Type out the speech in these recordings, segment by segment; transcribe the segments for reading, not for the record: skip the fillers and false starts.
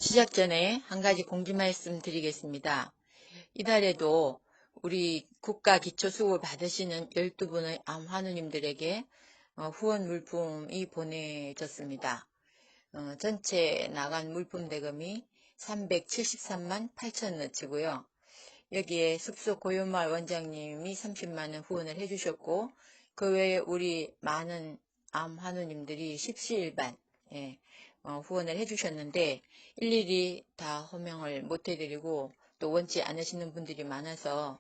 시작 전에 한 가지 공지 말씀 드리겠습니다. 이달에도 우리 국가 기초수급을 받으시는 12분의 암환우님들에게 후원 물품이 보내졌습니다. 전체 나간 물품 대금이 373만 8천원어치고요. 여기에 숲속 고요마을 원장님이 30만원 후원을 해주셨고, 그 외에 우리 많은 암환우님들이 십시일반 후원을 해주셨는데 일일이 다 호명을 못 해드리고 또 원치 않으시는 분들이 많아서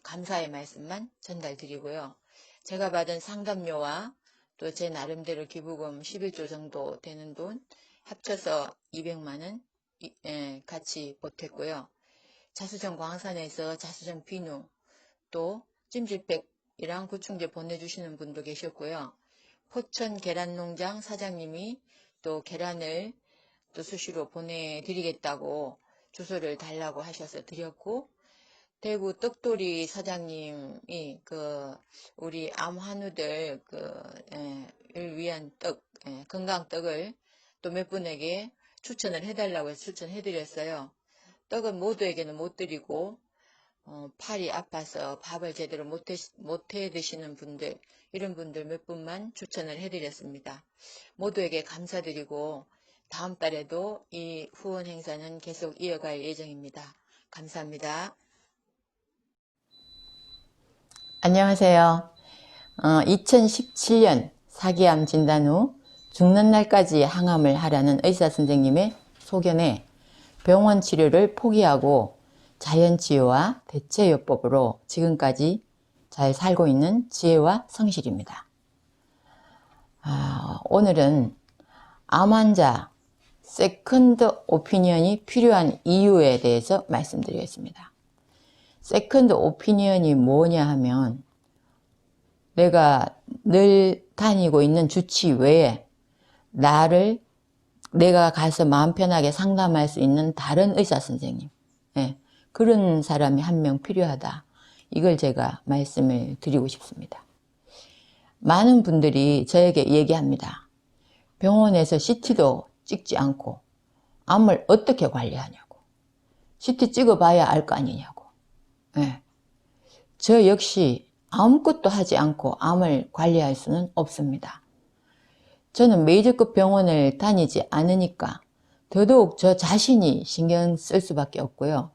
감사의 말씀만 전달드리고요. 제가 받은 상담료와 또 제 나름대로 기부금 11조 정도 되는 돈 합쳐서 200만원 같이 보탰고요. 자수정 광산에서 자수정 비누 또 찜질팩이랑 구충제 보내주시는 분도 계셨고요. 포천 계란농장 사장님이 또 계란을 또 수시로 보내드리겠다고 주소를 달라고 하셔서 드렸고, 대구 떡돌이 사장님이 우리 암환우들 을 위한 떡, 건강떡을 또 몇 분에게 추천을 해달라고 해서 추천해드렸어요. 떡은 모두에게는 못 드리고 팔이 아파서 밥을 제대로 못해 드시는 분들, 이런 분들 몇 분만 추천을 해드렸습니다. 모두에게 감사드리고 다음 달에도 이 후원 행사는 계속 이어갈 예정입니다. 감사합니다. 안녕하세요. 2017년 사기암 진단 후 죽는 날까지 항암을 하라는 의사 선생님의 소견에 병원 치료를 포기하고 자연치유와 대체요법으로 지금까지 잘 살고 있는 지혜와 성실입니다. 오늘은 암 환자 세컨드 오피니언이 필요한 이유에 대해서 말씀드리겠습니다. 세컨드 오피니언이 뭐냐 하면, 내가 늘 다니고 있는 주치 외에 내가 가서 마음 편하게 상담할 수 있는 다른 의사 선생님, 그런 사람이 한 명 필요하다. 이걸 제가 말씀을 드리고 싶습니다. 많은 분들이 저에게 얘기합니다. 병원에서 CT도 찍지 않고 암을 어떻게 관리하냐고, CT 찍어봐야 알 거 아니냐고. 저 역시 아무것도 하지 않고 암을 관리할 수는 없습니다. 저는 메이저급 병원을 다니지 않으니까 더더욱 저 자신이 신경 쓸 수밖에 없고요.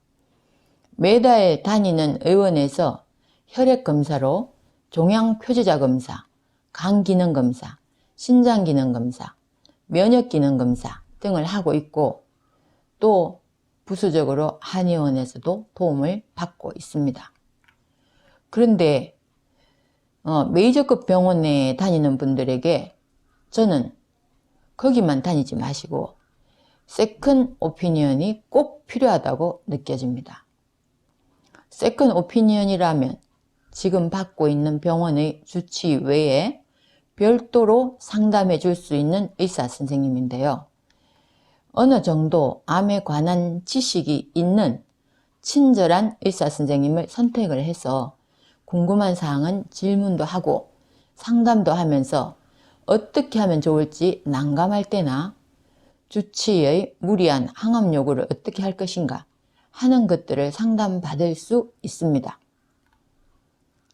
매달 다니는 의원에서 혈액검사로 종양표지자 검사, 간기능검사, 신장기능검사, 면역기능검사 등을 하고 있고, 또 부수적으로 한의원에서도 도움을 받고 있습니다. 그런데 메이저급 병원에 다니는 분들에게 저는 거기만 다니지 마시고 세컨 오피니언이 꼭 필요하다고 느껴집니다. 세컨 오피니언이라면 지금 받고 있는 병원의 주치 외에 별도로 상담해 줄 수 있는 의사 선생님인데요. 어느 정도 암에 관한 지식이 있는 친절한 의사 선생님을 선택을 해서 궁금한 사항은 질문도 하고 상담도 하면서 어떻게 하면 좋을지 난감할 때나 주치의 무리한 항암 요구를 어떻게 할 것인가 하는 것들을 상담받을 수 있습니다.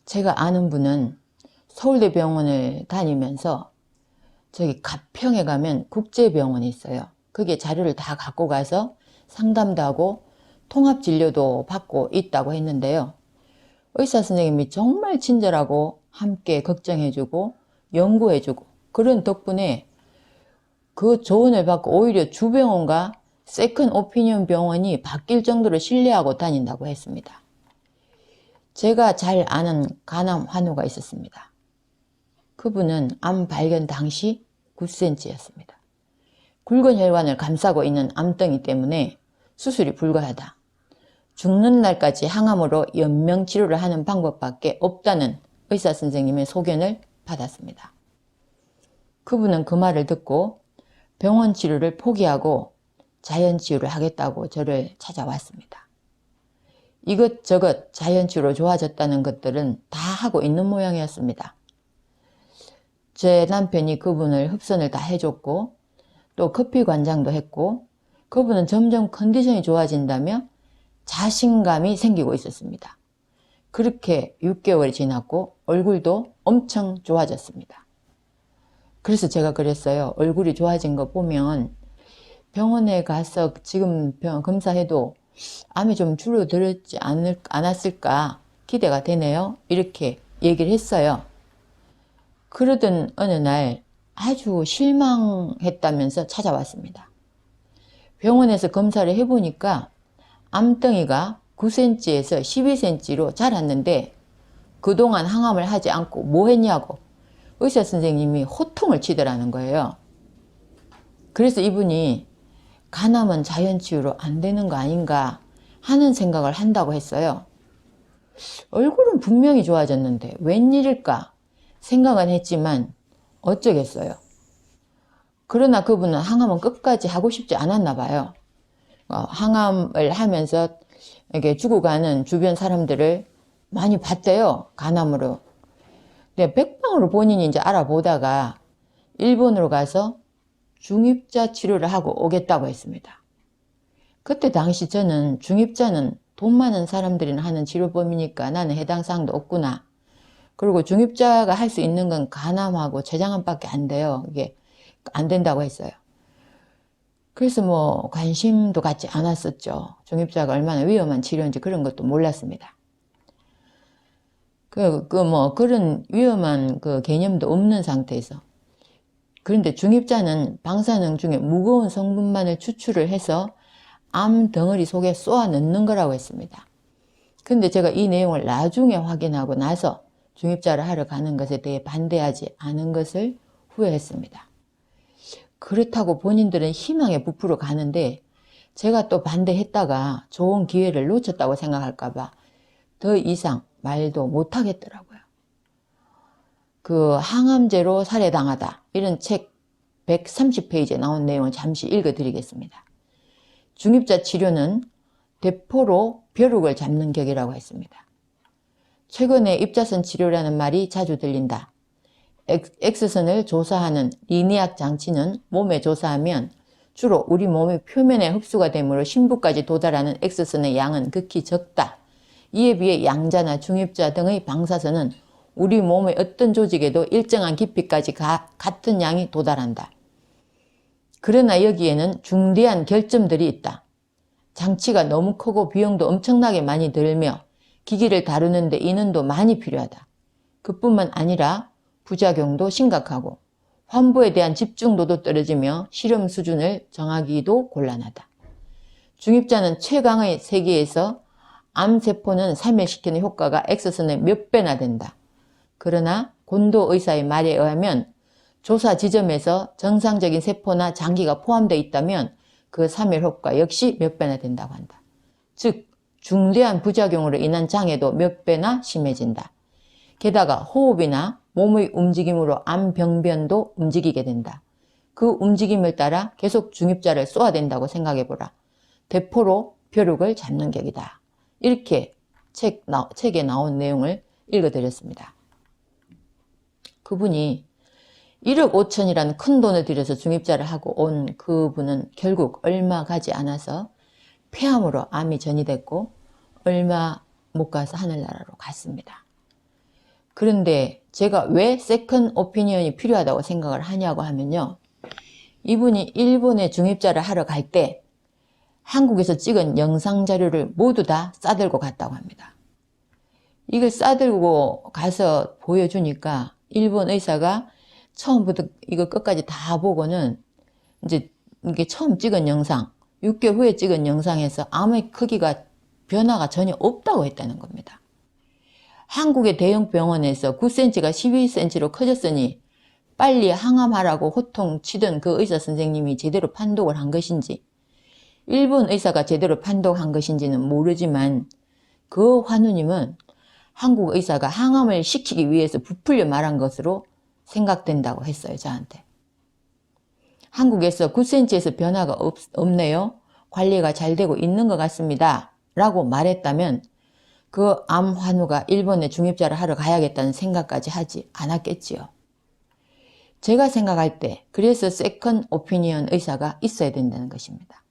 제가 아는 분은 서울대병원을 다니면서 저기 가평에 가면 국제병원이 있어요. 거기에 자료를 다 갖고 가서 상담도 하고 통합진료도 받고 있다고 했는데요. 의사 선생님이 정말 친절하고 함께 걱정해주고 연구해주고 그런 덕분에 그 조언을 받고 오히려 주병원과 세컨 오피니언 병원이 바뀔 정도로 신뢰하고 다닌다고 했습니다. 제가 잘 아는 간암 환우가 있었습니다. 그분은 암 발견 당시 9cm였습니다. 굵은 혈관을 감싸고 있는 암덩이 때문에 수술이 불가하다. 죽는 날까지 항암으로 연명치료를 하는 방법밖에 없다는 의사 선생님의 소견을 받았습니다. 그분은 그 말을 듣고 병원 치료를 포기하고 자연치유를 하겠다고 저를 찾아왔습니다. 이것저것 자연치유로 좋아졌다는 것들은 다 하고 있는 모양이었습니다. 제 남편이 그분을 흡선을 다 해줬고 또 커피 관장도 했고 그분은 점점 컨디션이 좋아진다며 자신감이 생기고 있었습니다. 그렇게 6개월이 지났고 얼굴도 엄청 좋아졌습니다. 그래서 제가 그랬어요. 얼굴이 좋아진 거 보면 병원에 가서 지금 검사해도 암이 좀 줄어들지 않았을까 기대가 되네요. 이렇게 얘기를 했어요. 그러던 어느 날 아주 실망했다면서 찾아왔습니다. 병원에서 검사를 해보니까 암덩이가 9cm에서 12cm로 자랐는데 그동안 항암을 하지 않고 뭐 했냐고 의사 선생님이 호통을 치더라는 거예요. 그래서 이분이 간암은 자연치유로 안 되는 거 아닌가 하는 생각을 한다고 했어요. 얼굴은 분명히 좋아졌는데 웬일일까 생각은 했지만 어쩌겠어요. 그러나 그분은 항암은 끝까지 하고 싶지 않았나 봐요. 항암을 하면서 이렇게 죽어가는 주변 사람들을 많이 봤대요. 간암으로. 근데 백방으로 본인이 이제 알아보다가 일본으로 가서 중입자 치료를 하고 오겠다고 했습니다. 그때 당시 저는 중입자는 돈 많은 들이 하는 치료법이니까 나는 해당 사항도 없구나. 그리고 중입자가 할 수 있는 건 간암하고 췌장암밖에 안 돼요. 이게 안 된다고 했어요. 그래서 뭐 관심도 갖지 않았었죠. 중입자가 얼마나 위험한 치료인지 그런 것도 몰랐습니다. 그런 위험한 개념도 없는 상태에서. 그런데 중입자는 방사능 중에 무거운 성분만을 추출을 해서 암 덩어리 속에 쏘아 넣는 거라고 했습니다. 근데 제가 이 내용을 나중에 확인하고 나서 중입자를 하러 가는 것에 대해 반대하지 않은 것을 후회했습니다. 그렇다고 본인들은 희망에 부풀어 가는데 제가 또 반대했다가 좋은 기회를 놓쳤다고 생각할까봐 더 이상 말도 못하겠더라고요. 항암제로 살해당하다 이런 책 130페이지에 나온 내용을 잠시 읽어드리겠습니다. 중입자 치료는 대포로 벼룩을 잡는 격이라고 했습니다. 최근에 입자선 치료라는 말이 자주 들린다. X선을 조사하는 리니악 장치는 몸에 조사하면 주로 우리 몸의 표면에 흡수가 되므로 심부까지 도달하는 X선의 양은 극히 적다. 이에 비해 양자나 중입자 등의 방사선은 우리 몸의 어떤 조직에도 일정한 깊이까지 같은 양이 도달한다. 그러나 여기에는 중대한 결점들이 있다. 장치가 너무 크고 비용도 엄청나게 많이 들며 기기를 다루는 데 인원도 많이 필요하다. 그뿐만 아니라 부작용도 심각하고 환부에 대한 집중도도 떨어지며 실험 수준을 정하기도 곤란하다. 중입자는 최강의 세계에서 암세포는 사멸시키는 효과가 X선의 몇 배나 된다. 그러나 곤도 의사의 말에 의하면 조사 지점에서 정상적인 세포나 장기가 포함되어 있다면 그 사멸 효과 역시 몇 배나 된다고 한다. 즉 중대한 부작용으로 인한 장애도 몇 배나 심해진다. 게다가 호흡이나 몸의 움직임으로 암병변도 움직이게 된다. 그 움직임을 따라 계속 중입자를 쏘아야 된다고 생각해보라. 대포로 벼룩을 잡는 격이다. 이렇게 책에 나온 내용을 읽어드렸습니다. 그분이 1억 5천이라는 큰 돈을 들여서 중입자를 하고 온 그분은 결국 얼마 가지 않아서 폐암으로 암이 전이됐고 얼마 못 가서 하늘나라로 갔습니다. 그런데 제가 왜 세컨 오피니언이 필요하다고 생각을 하냐고 하면요. 이분이 일본에 중입자를 하러 갈 때 한국에서 찍은 영상 자료를 모두 다 싸들고 갔다고 합니다. 이걸 싸들고 가서 보여주니까 일본 의사가 처음부터 이거 끝까지 다 보고는 이제 이게 처음 찍은 영상, 6개월 후에 찍은 영상에서 암의 크기가 변화가 전혀 없다고 했다는 겁니다. 한국의 대형 병원에서 9cm가 12cm로 커졌으니 빨리 항암하라고 호통치던 그 의사 선생님이 제대로 판독을 한 것인지 일본 의사가 제대로 판독한 것인지는 모르지만 그 환우님은 한국 의사가 항암을 시키기 위해서 부풀려 말한 것으로 생각된다고 했어요. 저한테. 한국에서 9cm에서 변화가 없네요. 관리가 잘 되고 있는 것 같습니다. 라고 말했다면 그 암 환우가 일본에 중입자를 하러 가야겠다는 생각까지 하지 않았겠지요. 제가 생각할 때 그래서 세컨 오피니언 의사가 있어야 된다는 것입니다.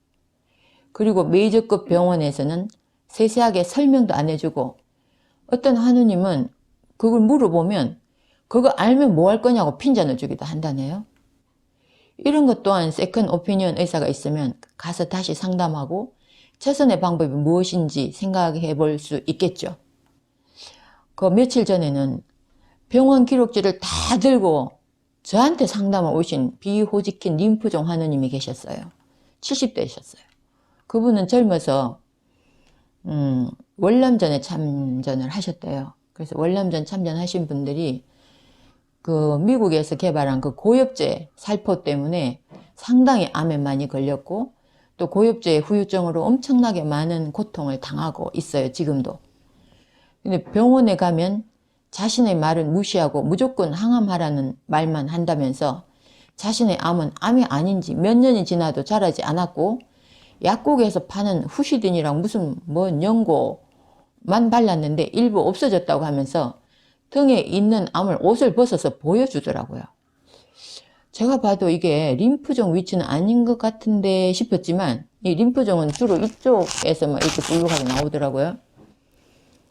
그리고 메이저급 병원에서는 세세하게 설명도 안 해주고, 어떤 한우님은 그걸 물어보면 그거 알면 뭐 할 거냐고 핀잔을 주기도 한다네요. 이런 것 또한 세컨 오피니언 의사가 있으면 가서 다시 상담하고 최선의 방법이 무엇인지 생각해 볼 수 있겠죠. 그 며칠 전에는 병원 기록지를 다 들고 저한테 상담을 오신 비호지킨 림프종 한우님이 계셨어요. 70대이셨어요. 그분은 젊어서 월남전에 참전을 하셨대요. 그래서 월남전 참전하신 분들이 그 미국에서 개발한 그 고엽제 살포 때문에 상당히 암에 많이 걸렸고, 또 고엽제의 후유증으로 엄청나게 많은 고통을 당하고 있어요, 지금도. 근데 병원에 가면 자신의 말은 무시하고 무조건 항암하라는 말만 한다면서 자신의 암은 암이 아닌지 몇 년이 지나도 자라지 않았고, 약국에서 파는 후시딘이랑 무슨 연고만 발랐는데 일부 없어졌다고 하면서 등에 있는 암을 옷을 벗어서 보여주더라고요. 제가 봐도 이게 림프종 위치는 아닌 것 같은데 싶었지만, 이 림프종은 주로 이쪽에서만 이렇게 불룩하게 나오더라고요.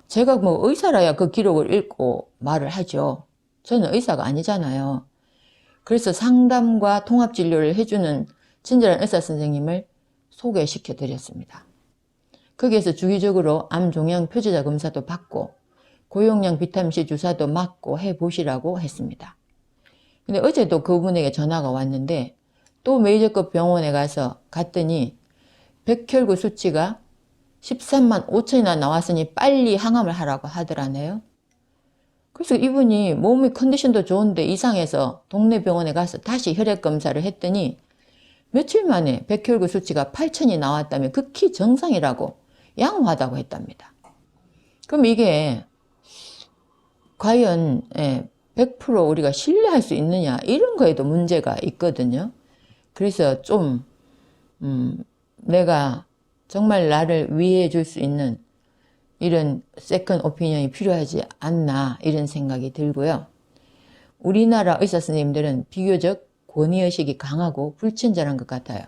제가 뭐 의사라야 그 기록을 읽고 말을 하죠. 저는 의사가 아니잖아요. 그래서 상담과 통합진료를 해주는 친절한 의사 선생님을 소개시켜 드렸습니다. 거기에서 주기적으로 암 종양 표지자 검사도 받고 고용량 비타민C 주사도 맞고 해보시라고 했습니다. 근데 어제도 그분에게 전화가 왔는데 또 메이저급 병원에 갔더니 백혈구 수치가 13만 5천이나 나왔으니 빨리 항암을 하라고 하더라네요. 그래서 이분이 몸의 컨디션도 좋은데 이상해서 동네 병원에 가서 다시 혈액 검사를 했더니 며칠 만에 백혈구 수치가 8천이 나왔다며 극히 정상이라고 양호하다고 했답니다. 그럼 이게 과연 100% 우리가 신뢰할 수 있느냐, 이런 거에도 문제가 있거든요. 그래서 좀 내가 정말 나를 위해 줄 수 있는 이런 세컨 오피니언이 필요하지 않나, 이런 생각이 들고요. 우리나라 의사 선생님들은 비교적 권위의식이 강하고 불친절한 것 같아요.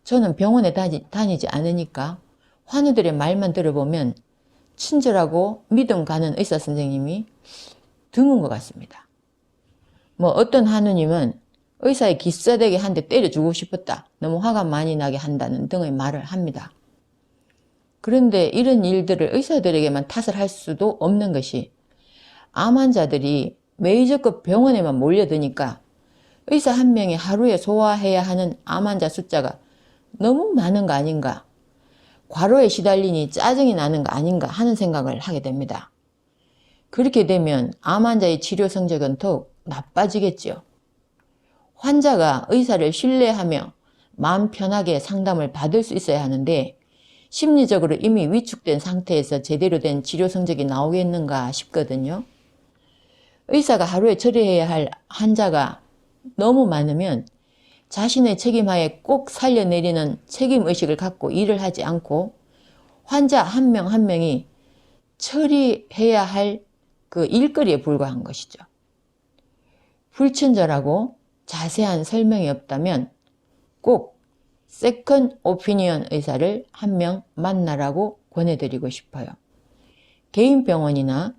저는 병원에 다니지 않으니까 환우들의 말만 들어보면 친절하고 믿음 가는 의사 선생님이 드문 것 같습니다. 뭐 어떤 한우님은 의사의 기싸대기 한 대 때려주고 싶었다, 너무 화가 많이 나게 한다는 등의 말을 합니다. 그런데 이런 일들을 의사들에게만 탓을 할 수도 없는 것이, 암 환자들이 메이저급 병원에만 몰려드니까 의사 한 명이 하루에 소화해야 하는 암 환자 숫자가 너무 많은 거 아닌가, 과로에 시달리니 짜증이 나는 거 아닌가 하는 생각을 하게 됩니다. 그렇게 되면 암 환자의 치료 성적은 더욱 나빠지겠죠. 환자가 의사를 신뢰하며 마음 편하게 상담을 받을 수 있어야 하는데, 심리적으로 이미 위축된 상태에서 제대로 된 치료 성적이 나오겠는가 싶거든요. 의사가 하루에 처리해야 할 환자가 너무 많으면 자신의 책임하에 꼭 살려내리는 책임의식을 갖고 일을 하지 않고 환자 한 명 한 명이 처리해야 할 그 일거리에 불과한 것이죠. 불친절하고 자세한 설명이 없다면 꼭 세컨 오피니언 의사를 한 명 만나라고 권해드리고 싶어요. 개인 병원이나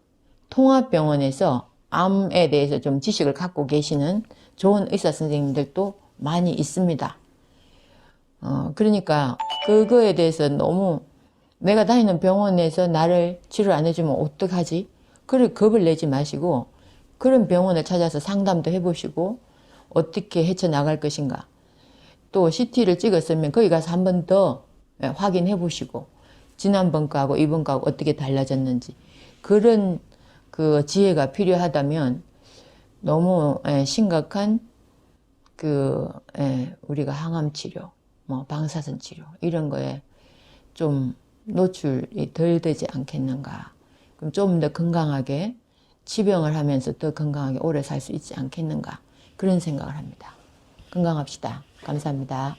통합병원에서 암에 대해서 좀 지식을 갖고 계시는 좋은 의사 선생님들도 많이 있습니다. 그러니까 그거에 대해서 너무 내가 다니는 병원에서 나를 치료 안 해주면 어떡하지? 그걸 겁을 내지 마시고 그런 병원을 찾아서 상담도 해보시고 어떻게 헤쳐나갈 것인가. 또 CT를 찍었으면 거기 가서 한 번 더 확인해 보시고 지난번 거하고 이번 거하고 어떻게 달라졌는지, 그런 그 지혜가 필요하다면 너무 심각한 우리가 항암 치료, 방사선 치료 이런 거에 좀 노출이 덜 되지 않겠는가. 그럼 좀 더 건강하게 치병을 하면서 더 건강하게 오래 살 수 있지 않겠는가, 그런 생각을 합니다. 건강합시다. 감사합니다.